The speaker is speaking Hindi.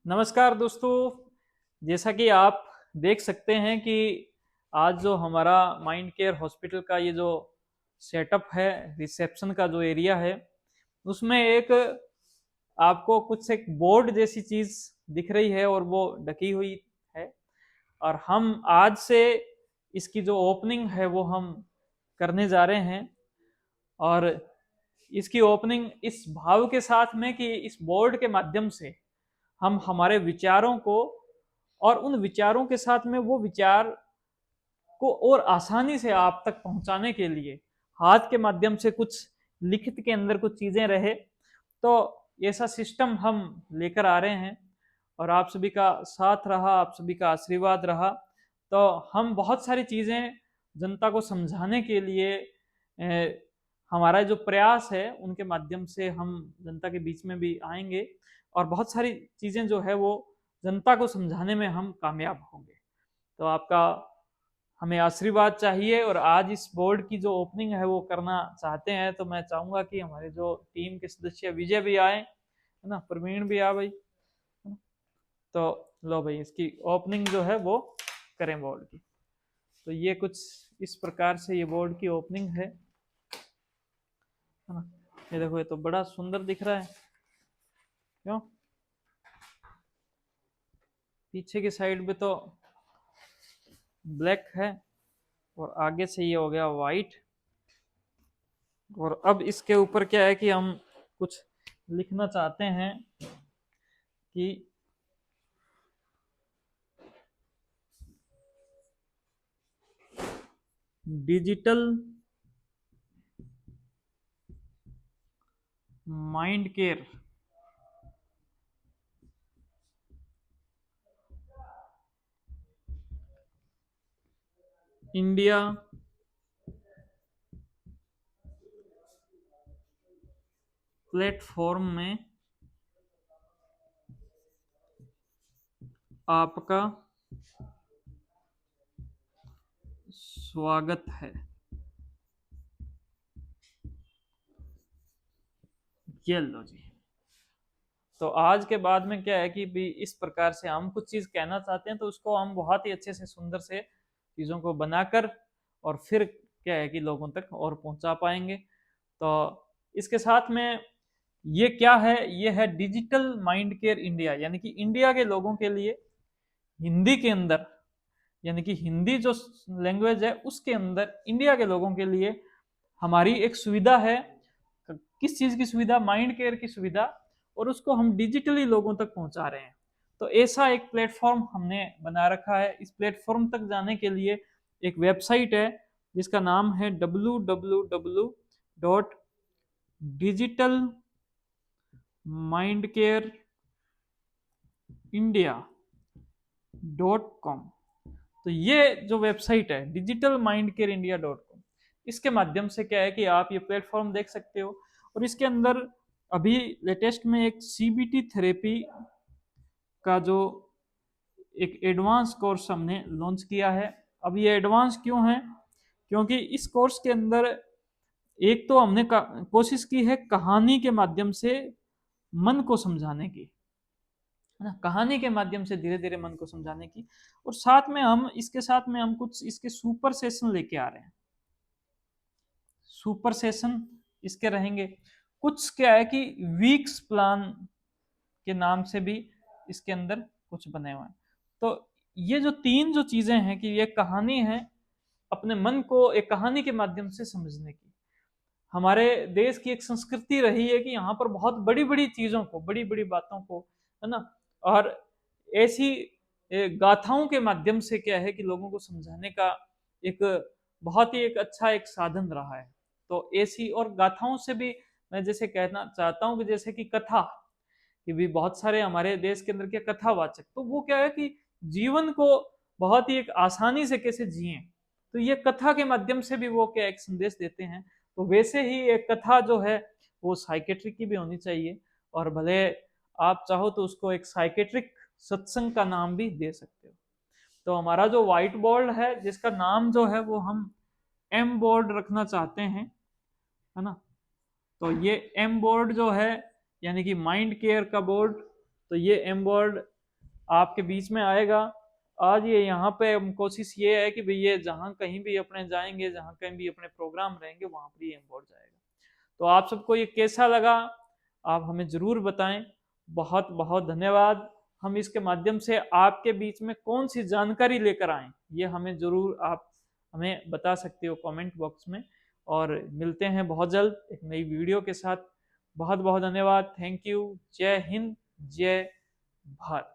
नमस्कार दोस्तों। जैसा कि आप देख सकते हैं कि आज जो हमारा माइंड केयर हॉस्पिटल का ये जो सेटअप है, रिसेप्शन का जो एरिया है, उसमें एक आपको कुछ एक बोर्ड जैसी चीज दिख रही है और वो ढकी हुई है। और हम आज से इसकी जो ओपनिंग है वो हम करने जा रहे हैं। और इसकी ओपनिंग इस भाव के साथ में कि इस बोर्ड के माध्यम से हम हमारे विचारों को और उन विचारों के साथ में वो विचार को और आसानी से आप तक पहुंचाने के लिए हाथ के माध्यम से कुछ लिखित के अंदर कुछ चीजें रहे, तो ऐसा सिस्टम हम लेकर आ रहे हैं। और आप सभी का साथ रहा, आप सभी का आशीर्वाद रहा, तो हम बहुत सारी चीजें जनता को समझाने के लिए हमारा जो प्रयास है उनके माध्यम से हम जनता के बीच में भी आएंगे और बहुत सारी चीजें जो है वो जनता को समझाने में हम कामयाब होंगे। तो आपका हमें आशीर्वाद चाहिए और आज इस बोर्ड की जो ओपनिंग है वो करना चाहते हैं, तो मैं चाहूंगा कि हमारे जो टीम के सदस्य विजय भी आए, है ना, प्रवीण भी आ भाई, है ना? तो लो भाई, इसकी ओपनिंग जो है वो करें बोर्ड की। तो ये कुछ इस प्रकार से ये बोर्ड की ओपनिंग है ना। ये देखो, ये तो बड़ा सुंदर दिख रहा है, क्यों? पीछे की साइड पे तो ब्लैक है और आगे से ये हो गया वाइट। और अब इसके ऊपर क्या है कि हम कुछ लिखना चाहते हैं कि digital mind care India platform में आपका स्वागत है। ये लो जी। तो आज के बाद में क्या है कि भी इस प्रकार से हम कुछ चीज कहना चाहते हैं तो उसको हम बहुत ही अच्छे से सुंदर से चीजों को बनाकर और फिर क्या है कि लोगों तक और पहुंचा पाएंगे। तो इसके साथ में ये क्या है, ये है डिजिटल माइंड केयर इंडिया, यानी कि इंडिया के लोगों के लिए हिंदी के अंदर, यानी कि हिंदी जो लैंग्वेज है उसके अंदर इंडिया के लोगों के लिए हमारी एक सुविधा है। किस चीज की सुविधा? माइंड केयर की सुविधा। और उसको हम डिजिटली लोगों तक पहुंचा रहे हैं। तो ऐसा एक प्लेटफॉर्म हमने बना रखा है। इस प्लेटफॉर्म तक जाने के लिए एक वेबसाइट है जिसका नाम है www.digitalmindcareindia.com। तो ये जो वेबसाइट है digitalmindcareindia.com, इसके माध्यम से क्या है कि आप ये प्लेटफॉर्म देख सकते हो। और इसके अंदर अभी लेटेस्ट में एक सीबीटी थेरेपी का जो एक एडवांस कोर्स हमने लॉन्च किया है। अब ये एडवांस क्यों है? क्योंकि इस कोर्स के अंदर एक तो हमने कोशिश की है कहानी के माध्यम से मन को समझाने की, है ना, कहानी के माध्यम से धीरे धीरे मन को समझाने की। और साथ में हम इसके साथ में हम कुछ इसके सुपर सेशन लेके आ रहे हैं। सुपर सेशन इसके रहेंगे कुछ, क्या है कि वीक्स प्लान के नाम से भी इसके अंदर कुछ बने हुए हैं। तो ये जो तीन जो चीजें हैं कि ये कहानी है, अपने मन को एक कहानी के माध्यम से समझने की। हमारे देश की एक संस्कृति रही है कि यहाँ पर बहुत बड़ी बड़ी चीजों को, बड़ी बड़ी बातों को, है ना, और ऐसी गाथाओं के माध्यम से क्या है कि लोगों को समझाने का एक बहुत ही एक अच्छा एक साधन रहा है। तो ऐसी और गाथाओं से भी मैं जैसे कहना चाहता हूँ कि जैसे कि कथा, कि भी बहुत सारे हमारे देश के अंदर के कथावाचक, तो वो क्या है कि जीवन को बहुत ही एक आसानी से कैसे जिए, तो ये कथा के माध्यम से भी वो क्या एक संदेश देते हैं। तो वैसे ही एक कथा जो है वो साइकेट्रिक की भी होनी चाहिए। और भले आप चाहो तो उसको एक साइकेट्रिक सत्संग का नाम भी दे सकते हो। तो हमारा जो व्हाइट बोर्ड है जिसका नाम जो है वो हम एम बोर्ड रखना चाहते हैं, है ना। तो ये एम बोर्ड जो है यानी कि माइंड केयर का बोर्ड, तो ये एम बोर्ड आपके बीच में आएगा। आज ये यहाँ पे कोशिश ये है कि भैया जहाँ कहीं भी अपने जाएंगे, जहाँ कहीं भी अपने प्रोग्राम रहेंगे, वहाँ पर ये इम्पोर्ट जाएगा। तो आप सबको ये कैसा लगा, आप हमें ज़रूर बताएं। बहुत बहुत धन्यवाद। हम इसके माध्यम से आपके बीच में कौन सी जानकारी लेकर आएँ, ये हमें ज़रूर आप हमें बता सकते हो कमेंट बॉक्स में। और मिलते हैं बहुत जल्द एक नई वीडियो के साथ। बहुत बहुत धन्यवाद। Thank you. जय हिंद, जय भारत।